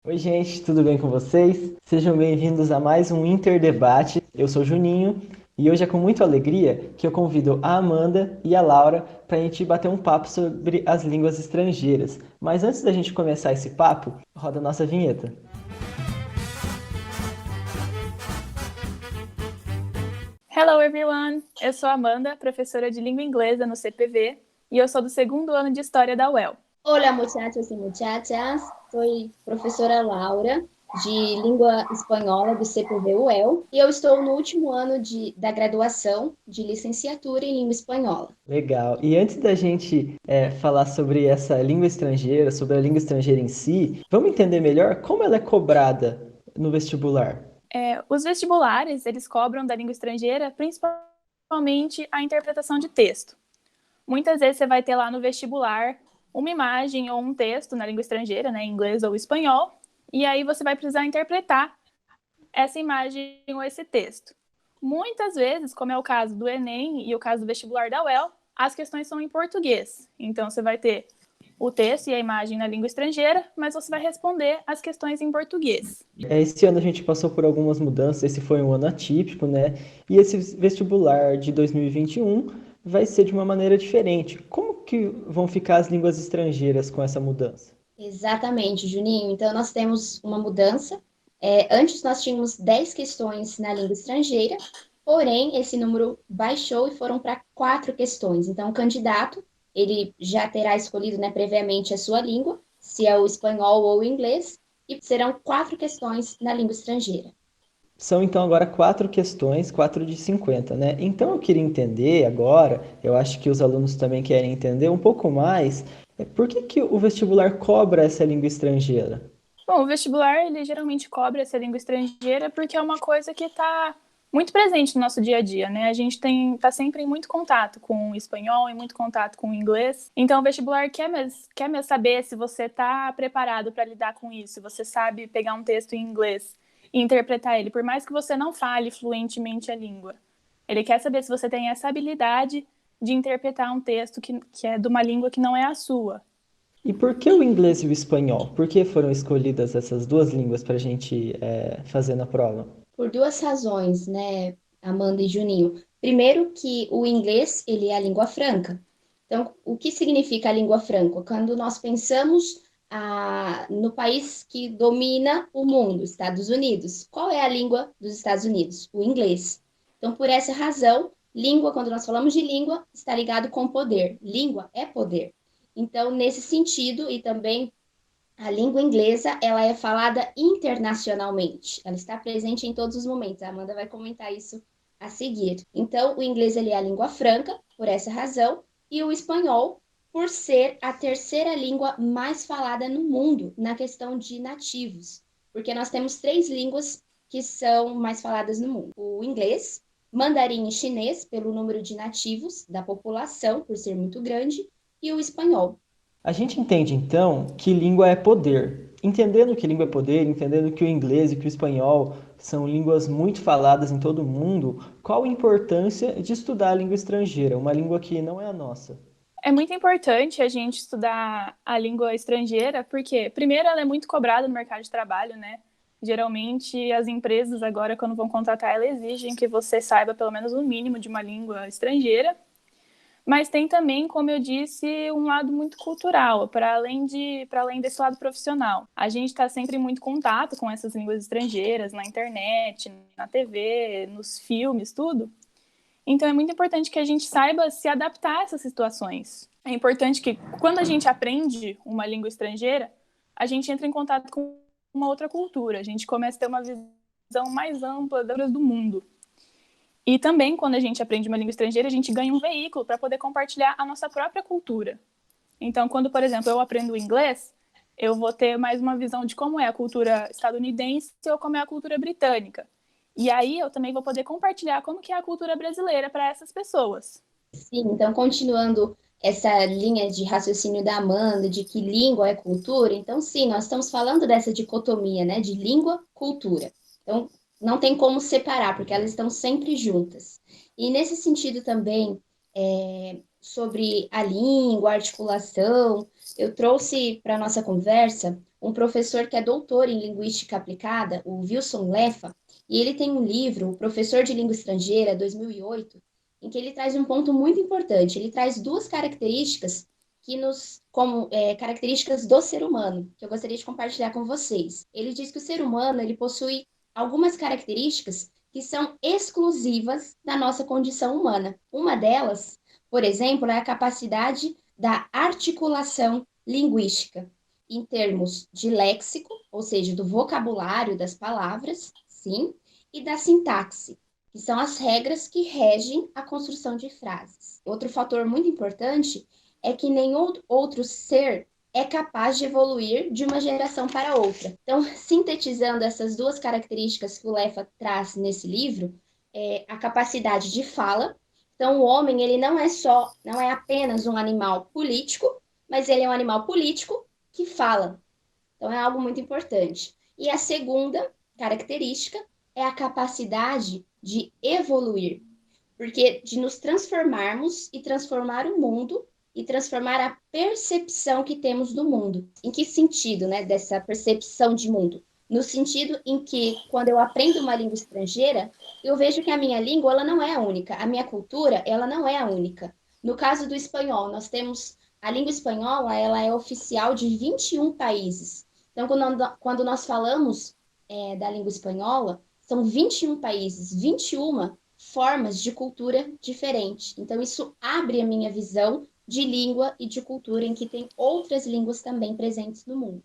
Oi, gente, tudo bem com vocês? Sejam bem-vindos a mais um Interdebate. Eu sou Juninho e hoje é com muita alegria que eu convido a Amanda e a Laura para a gente bater um papo sobre as línguas estrangeiras. Mas antes da gente começar esse papo, roda a nossa vinheta. Hello everyone! Eu sou a Amanda, professora de língua inglesa no CPV e eu sou do segundo ano de História da UEL. Hola muchachos y muchachas, soy professora Laura, de língua espanhola do CPV-UEL, e eu estou no último ano da graduação de licenciatura em língua espanhola. Legal. E antes da gente falar sobre essa língua estrangeira, sobre a língua estrangeira em si, vamos entender melhor como ela é cobrada no vestibular. Os vestibulares, eles cobram da língua estrangeira principalmente a interpretação de texto. Muitas vezes você vai ter lá no vestibular uma imagem ou um texto na língua estrangeira, né, em inglês ou espanhol, e aí você vai precisar interpretar essa imagem ou esse texto. Muitas vezes, como é o caso do Enem e o caso do vestibular da UEL, as questões são em português. Então, você vai ter o texto e a imagem na língua estrangeira, mas você vai responder as questões em português. Esse ano a gente passou por algumas mudanças, esse foi um ano atípico, né? E esse vestibular de 2021 vai ser de uma maneira diferente. Como que vão ficar as línguas estrangeiras com essa mudança? Exatamente, Juninho. Então, nós temos uma mudança. Antes, nós tínhamos 10 questões na língua estrangeira, porém, esse número baixou e foram para 4 questões. Então, o candidato, ele já terá escolhido, né, previamente a sua língua, se é o espanhol ou o inglês, e serão 4 questões na língua estrangeira. São então agora 4 questões, 4 de 50, né? Então eu queria entender agora, eu acho que os alunos também querem entender um pouco mais, por que que o vestibular cobra essa língua estrangeira? Bom, o vestibular, ele geralmente cobra essa língua estrangeira porque é uma coisa que está muito presente no nosso dia a dia, né? A gente tá sempre em muito contato com o espanhol, em muito contato com o inglês. Então, o vestibular quer mesmo saber se você está preparado para lidar com isso, se você sabe pegar um texto em inglês e interpretar ele, por mais que você não fale fluentemente a língua. Ele quer saber se você tem essa habilidade de interpretar um texto que é de uma língua que não é a sua. E por que o inglês e o espanhol? Por que foram escolhidas essas duas línguas para a gente fazer na prova? Por duas razões, né, Amanda e Juninho. Primeiro que o inglês, ele é a língua franca. Então, o que significa a língua franca? Quando nós pensamos no país que domina o mundo, Estados Unidos, qual é a língua dos Estados Unidos? O inglês. Então, por essa razão, língua, quando nós falamos de língua, está ligado com poder. Língua é poder. Então, nesse sentido, e também a língua inglesa, ela é falada internacionalmente. Ela está presente em todos os momentos. A Amanda vai comentar isso a seguir. Então, o inglês ele é a língua franca, por essa razão, e o espanhol, por ser a terceira língua mais falada no mundo na questão de nativos. Porque nós temos 3 línguas que são mais faladas no mundo: o inglês, mandarim e chinês, pelo número de nativos da população, por ser muito grande, e o espanhol. A gente entende então que língua é poder. Entendendo que língua é poder, entendendo que o inglês e que o espanhol são línguas muito faladas em todo o mundo, qual a importância de estudar a língua estrangeira, uma língua que não é a nossa? É muito importante a gente estudar a língua estrangeira, porque, primeiro, ela é muito cobrada no mercado de trabalho, né? Geralmente, as empresas agora, quando vão contratar, elas exigem que você saiba pelo menos o mínimo de uma língua estrangeira. Mas tem também, como eu disse, um lado muito cultural, para além desse lado profissional. A gente está sempre em muito contato com essas línguas estrangeiras, na internet, na TV, nos filmes, tudo. Então é muito importante que a gente saiba se adaptar a essas situações. É importante que quando a gente aprende uma língua estrangeira, a gente entra em contato com uma outra cultura, a gente começa a ter uma visão mais ampla do mundo. E também, quando a gente aprende uma língua estrangeira, a gente ganha um veículo para poder compartilhar a nossa própria cultura. Então, quando, por exemplo, eu aprendo inglês, eu vou ter mais uma visão de como é a cultura estadunidense ou como é a cultura britânica. E aí eu também vou poder compartilhar como que é a cultura brasileira para essas pessoas. Sim, então, continuando essa linha de raciocínio da Amanda, de que língua é cultura, então, sim, nós estamos falando dessa dicotomia, né, de língua, cultura. Então, não tem como separar, porque elas estão sempre juntas. E nesse sentido também, sobre a língua, a articulação, eu trouxe para a nossa conversa um professor que é doutor em linguística aplicada, o Wilson Leffa, e ele tem um livro, o Professor de Língua Estrangeira, 2008, em que ele traz um ponto muito importante. Ele traz duas características que nos, como características do ser humano, que eu gostaria de compartilhar com vocês. Ele diz que o ser humano ele possui algumas características que são exclusivas da nossa condição humana. Uma delas, por exemplo, é a capacidade da articulação linguística, em termos de léxico, ou seja, do vocabulário das palavras, sim, e da sintaxe, que são as regras que regem a construção de frases. Outro fator muito importante é que nenhum outro ser é capaz de evoluir de uma geração para outra. Então, sintetizando essas duas características que o Leffa traz nesse livro, é a capacidade de fala. Então, o homem, ele não é apenas um animal político, mas ele é um animal político que fala. Então, é algo muito importante. E a segunda característica é a capacidade de evoluir, porque de nos transformarmos e transformar o mundo e transformar a percepção que temos do mundo. Em que sentido, né, dessa percepção de mundo? No sentido em que, quando eu aprendo uma língua estrangeira, eu vejo que a minha língua ela não é a única, a minha cultura ela não é a única. No caso do espanhol, nós temos a língua espanhola, ela é oficial de 21 países. Então, quando nós falamos da língua espanhola, são 21 países, 21 formas de cultura diferente. Então, isso abre a minha visão de língua e de cultura, em que tem outras línguas também presentes no mundo.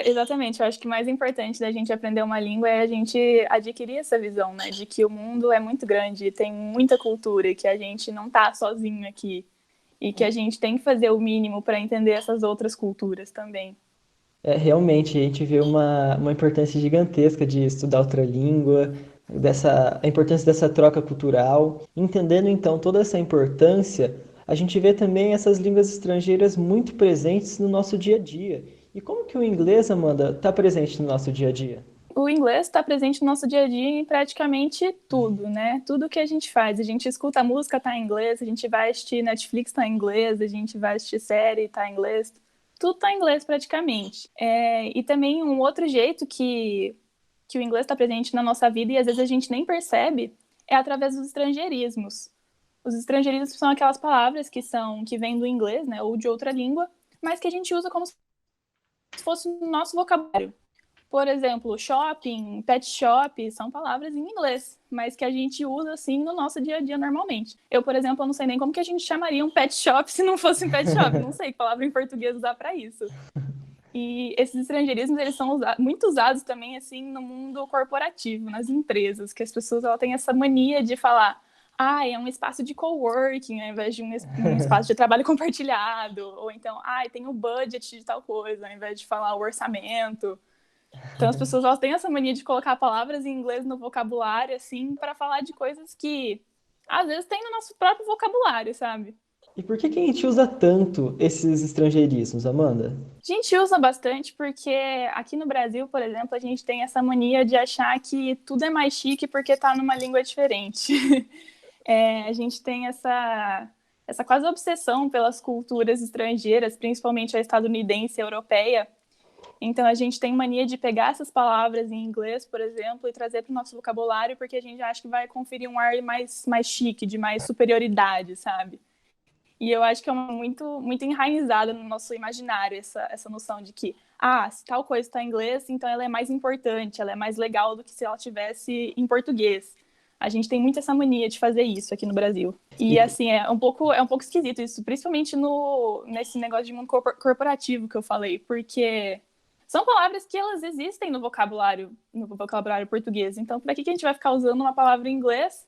Exatamente, eu acho que o mais importante da gente aprender uma língua é a gente adquirir essa visão, né, de que o mundo é muito grande, tem muita cultura e que a gente não tá sozinho aqui e que a gente tem que fazer o mínimo para entender essas outras culturas também. Realmente, a gente vê uma importância gigantesca de estudar outra língua, a importância dessa troca cultural. Entendendo então toda essa importância, a gente vê também essas línguas estrangeiras muito presentes no nosso dia a dia. E como que o inglês, Amanda, está presente no nosso dia a dia? O inglês está presente no nosso dia a dia em praticamente tudo, né? Tudo que a gente faz. A gente escuta a música, tá em inglês, a gente vai assistir Netflix, tá em inglês, a gente vai assistir série, tá em inglês. Tudo tá em inglês praticamente. E também um outro jeito que o inglês está presente na nossa vida e às vezes a gente nem percebe é através dos estrangeirismos. Os estrangeirismos são aquelas palavras que vêm do inglês, né, ou de outra língua, mas que a gente usa como se fosse no nosso vocabulário. Por exemplo, shopping, pet shop, são palavras em inglês, mas que a gente usa assim no nosso dia a dia normalmente. Eu, por exemplo, eu não sei nem como que a gente chamaria um pet shop se não fosse um pet shop. Não sei que palavra em português usar para isso. E esses estrangeirismos, eles são muito usados também, assim, no mundo corporativo, nas empresas, que as pessoas têm essa mania de falar é um espaço de coworking, ao invés de um espaço de trabalho compartilhado, ou então, tem o budget de tal coisa, ao invés de falar o orçamento. Então, as pessoas têm essa mania de colocar palavras em inglês no vocabulário, assim, para falar de coisas que, às vezes, tem no nosso próprio vocabulário, sabe? E por que a gente usa tanto esses estrangeirismos, Amanda? A gente usa bastante porque aqui no Brasil, por exemplo, a gente tem essa mania de achar que tudo é mais chique porque tá numa língua diferente. A gente tem essa quase obsessão pelas culturas estrangeiras, principalmente a estadunidense e a europeia. Então, a gente tem mania de pegar essas palavras em inglês, por exemplo, e trazer para o nosso vocabulário porque a gente acha que vai conferir um ar mais chique, de mais superioridade, sabe? E eu acho que é muito, muito enraizada no nosso imaginário essa noção de que, se tal coisa está em inglês, então ela é mais importante, ela é mais legal do que se ela tivesse em português. A gente tem muito essa mania de fazer isso aqui no Brasil. E, assim, é um pouco esquisito isso, principalmente nesse negócio de mundo corporativo que eu falei, porque são palavras que elas existem no vocabulário português. Então, para que a gente vai ficar usando uma palavra em inglês,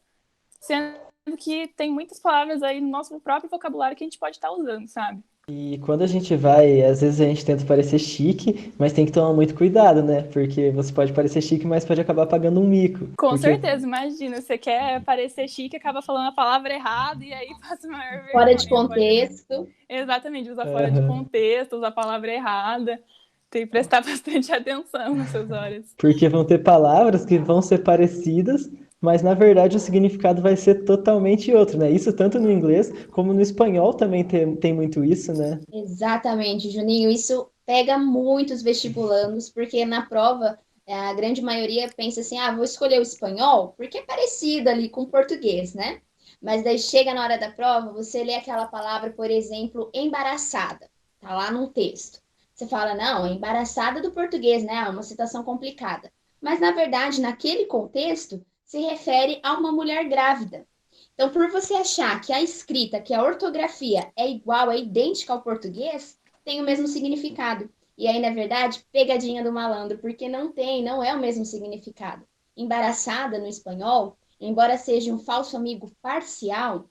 sendo que tem muitas palavras aí no nosso próprio vocabulário que a gente pode estar usando, sabe? E quando a gente vai, às vezes a gente tenta parecer chique, mas tem que tomar muito cuidado, né? Porque você pode parecer chique, mas pode acabar pagando um mico. Com certeza, imagina, você quer parecer chique, acaba falando a palavra errada e aí passa uma maior vergonha. Fora de contexto. Exatamente, usa fora de contexto, usa a palavra errada. Tem que prestar bastante atenção nessas horas. Porque vão ter palavras que vão ser parecidas, mas na verdade o significado vai ser totalmente outro, né? Isso tanto no inglês como no espanhol também tem muito isso, né? Exatamente, Juninho. Isso pega muitos vestibulandos, porque na prova a grande maioria pensa assim, ah, vou escolher o espanhol, porque é parecido ali com o português, né? Mas daí chega na hora da prova, você lê aquela palavra, por exemplo, embaraçada, tá lá num texto. Você fala, não, é embaraçada do português, né? É uma citação complicada. Mas, na verdade, naquele contexto, se refere a uma mulher grávida. Então, por você achar que a escrita, que a ortografia é igual, é idêntica ao português, tem o mesmo significado. E aí, na verdade, pegadinha do malandro, porque não tem, não é o mesmo significado. Embaraçada no espanhol, embora seja um falso amigo parcial,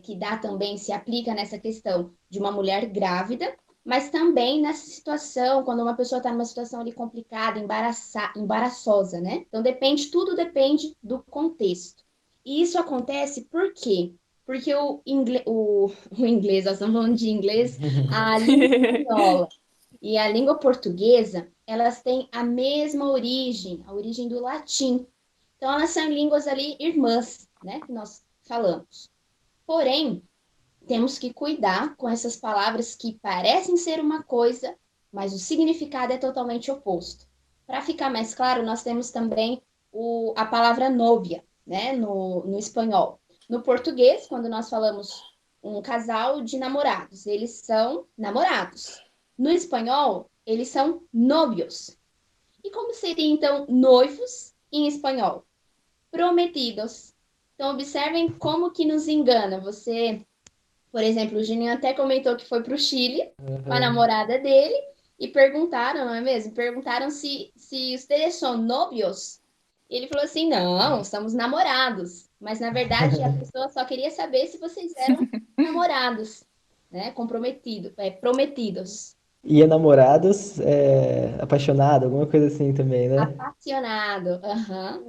que dá também, se aplica nessa questão de uma mulher grávida, mas também nessa situação, quando uma pessoa está numa situação ali complicada, embaraçosa, né? Então depende, tudo depende do contexto. E isso acontece por quê? Porque o inglês, nós estamos falando de inglês, a língua espanhola e a língua portuguesa, elas têm a mesma origem, a origem do latim. Então elas são línguas ali irmãs, né? Que nós falamos. Porém, temos que cuidar com essas palavras que parecem ser uma coisa, mas o significado é totalmente oposto. Para ficar mais claro, nós temos também a palavra novia, né, no espanhol. No português, quando nós falamos um casal de namorados, eles são namorados. No espanhol, eles são novios. E como seria então noivos em espanhol? Prometidos. Então, observem como que nos engana. Por exemplo, o Juninho até comentou que foi para o Chile com a Aham. namorada dele e perguntaram, não é mesmo? Perguntaram se ustedes são novios. E ele falou assim: não, estamos namorados. Mas na verdade a pessoa só queria saber se vocês eram namorados, né? Prometidos. E enamorados, apaixonado, alguma coisa assim também, né? Apaixonado. Aham.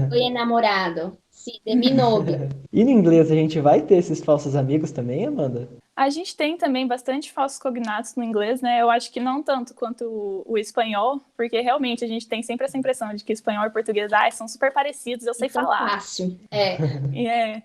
Estou enamorado. Sí, de mi novia. E no inglês a gente vai ter esses falsos amigos também, Amanda? A gente tem também bastante falsos cognatos no inglês, né? Eu acho que não tanto quanto o espanhol, porque realmente a gente tem sempre essa impressão de que espanhol e português são super parecidos, eu sei Então, falar. fácil. É. É.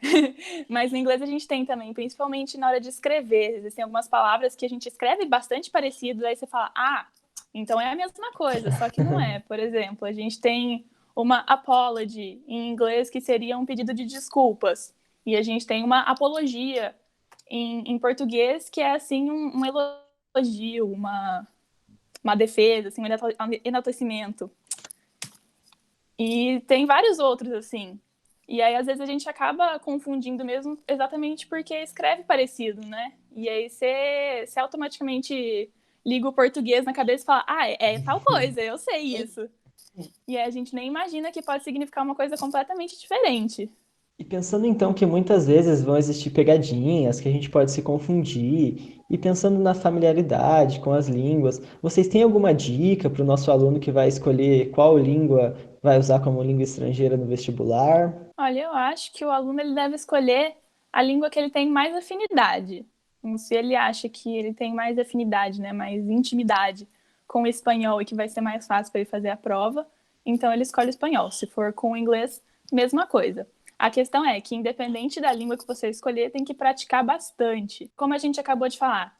Mas no inglês a gente tem também, principalmente na hora de escrever. Existem algumas palavras que a gente escreve bastante parecido, aí você fala, ah, então é a mesma coisa, só que não é. Por exemplo, a gente tem uma apology em inglês que seria um pedido de desculpas. E a gente tem uma apologia em português, que é assim um elogio, uma defesa, assim, um enaltecimento. E tem vários outros, assim. E aí, às vezes, a gente acaba confundindo mesmo exatamente porque escreve parecido, né? E aí você automaticamente liga o português na cabeça e fala, ah, é tal coisa, eu sei isso. E aí a gente nem imagina que pode significar uma coisa completamente diferente. E pensando então que muitas vezes vão existir pegadinhas, que a gente pode se confundir, e pensando na familiaridade com as línguas, vocês têm alguma dica para o nosso aluno que vai escolher qual língua vai usar como língua estrangeira no vestibular? Olha, eu acho que o aluno ele deve escolher a língua que ele tem mais afinidade. Então, se ele acha que ele tem mais afinidade, né, mais intimidade com o espanhol e que vai ser mais fácil para ele fazer a prova, então ele escolhe o espanhol. Se for com o inglês, mesma coisa. A questão é que, independente da língua que você escolher, tem que praticar bastante. Como a gente acabou de falar,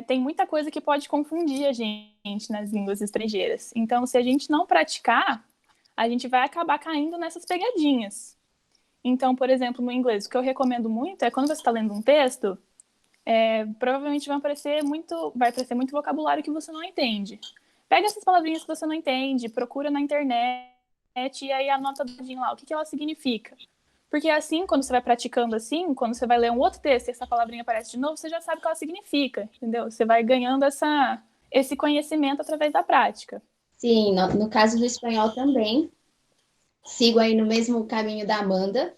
tem muita coisa que pode confundir a gente nas línguas estrangeiras. Então, se a gente não praticar, a gente vai acabar caindo nessas pegadinhas. Então, por exemplo, no inglês, o que eu recomendo muito é quando você está lendo um texto, provavelmente vai aparecer muito vocabulário que você não entende. Pega essas palavrinhas que você não entende, procura na internet e aí anota lá o que ela significa. Porque assim, quando você vai praticando assim, quando você vai ler um outro texto e essa palavrinha aparece de novo, você já sabe o que ela significa, entendeu? Você vai ganhando esse conhecimento através da prática. Sim, no caso do espanhol também, sigo aí no mesmo caminho da Amanda.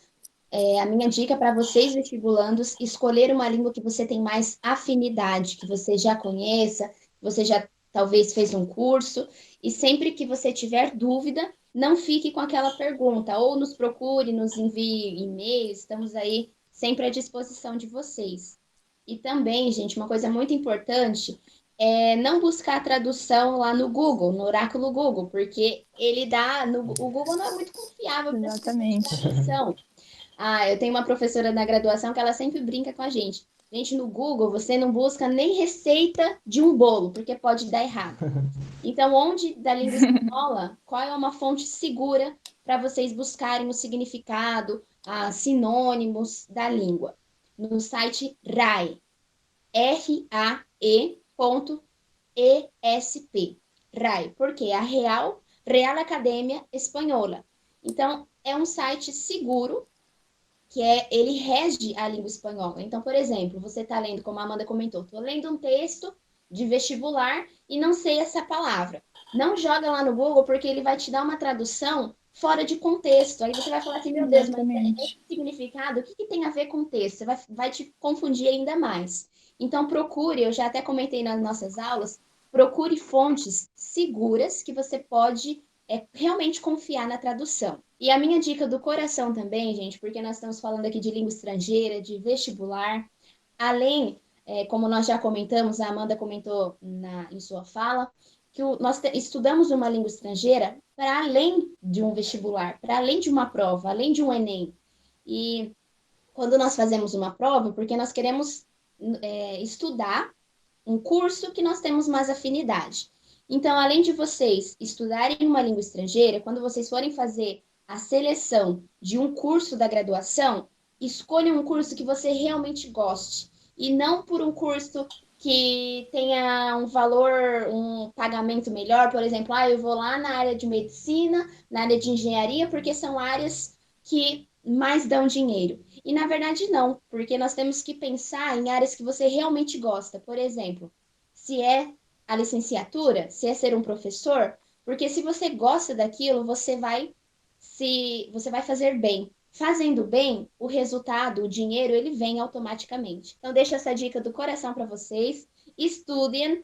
A minha dica para vocês vestibulandos, escolher uma língua que você tem mais afinidade, que você já conheça, que você já talvez fez um curso, e sempre que você tiver dúvida, não fique com aquela pergunta, ou nos procure, nos envie e-mails, estamos aí sempre à disposição de vocês. E também, gente, uma coisa muito importante é não buscar tradução lá no Google, no oráculo Google, porque o Google não é muito confiável para essa questão de Exatamente. tradução. Eu tenho uma professora na graduação que ela sempre brinca com a gente. Gente, no Google você não busca nem receita de um bolo, porque pode dar errado. Então, onde da língua espanhola, qual é uma fonte segura para vocês buscarem o significado, sinônimos da língua? No site RAE, RAE.ESP. RAE, porque é a Real Academia Espanhola. Então, é um site seguro ele rege a língua espanhola. Então, por exemplo, você está lendo, como a Amanda comentou, estou lendo um texto de vestibular e não sei essa palavra. Não joga lá no Google, porque ele vai te dar uma tradução fora de contexto. Aí você vai falar assim, meu Deus, mas esse significado, o que tem a ver com o texto? Você vai te confundir ainda mais. Então, procure, eu já até comentei nas nossas aulas, procure fontes seguras que você pode realmente confiar na tradução. E a minha dica do coração também, gente, porque nós estamos falando aqui de língua estrangeira, de vestibular, além, como nós já comentamos, a Amanda comentou em sua fala, que nós estudamos uma língua estrangeira para além de um vestibular, para além de uma prova, além de um Enem. E quando nós fazemos uma prova, porque nós queremos estudar um curso que nós temos mais afinidade. Então, além de vocês estudarem uma língua estrangeira, quando vocês forem fazer a seleção de um curso da graduação, escolham um curso que você realmente goste e não por um curso que tenha um valor, um pagamento melhor, por exemplo, eu vou lá na área de medicina, na área de engenharia, porque são áreas que mais dão dinheiro. E na verdade não, porque nós temos que pensar em áreas que você realmente gosta. Por exemplo, se é a licenciatura, se é ser um professor, porque se você gosta daquilo, você vai fazer bem. Fazendo bem, o resultado, o dinheiro, ele vem automaticamente. Então deixo essa dica do coração para vocês. Estudem,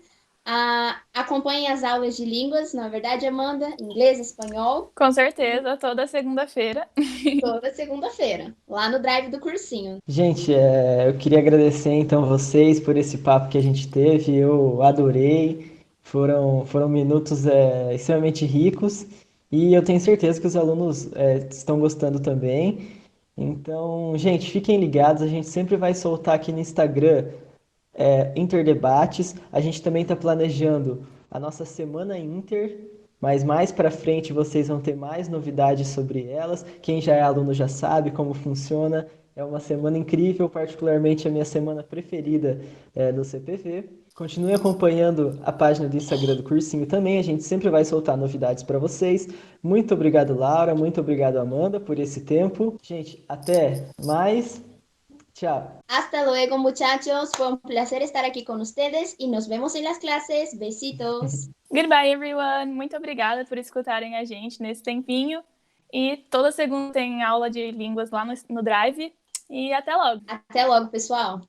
acompanhem as aulas de línguas, na verdade, Amanda, inglês, espanhol. Com certeza, toda segunda-feira. Toda segunda-feira, lá no Drive do cursinho. Gente, eu queria agradecer então vocês por esse papo que a gente teve. Eu adorei. Foram minutos extremamente ricos e eu tenho certeza que os alunos estão gostando também. Então, gente, fiquem ligados. A gente sempre vai soltar aqui no Instagram Interdebates. A gente também está planejando a nossa Semana Inter, mas mais para frente vocês vão ter mais novidades sobre elas. Quem já é aluno já sabe como funciona. É uma semana incrível, particularmente a minha semana preferida no CPV. Continue acompanhando a página do Instagram do cursinho também, a gente sempre vai soltar novidades para vocês. Muito obrigado, Laura, muito obrigado, Amanda, por esse tempo. Gente, até mais. Chao. Hasta luego, muchachos. Fue un placer estar aquí con ustedes y nos vemos en las clases. Besitos. Goodbye, everyone. Muito obrigada por escutarem a gente nesse tempinho. E toda segunda tem aula de línguas lá no Drive. E até logo. Até logo, pessoal.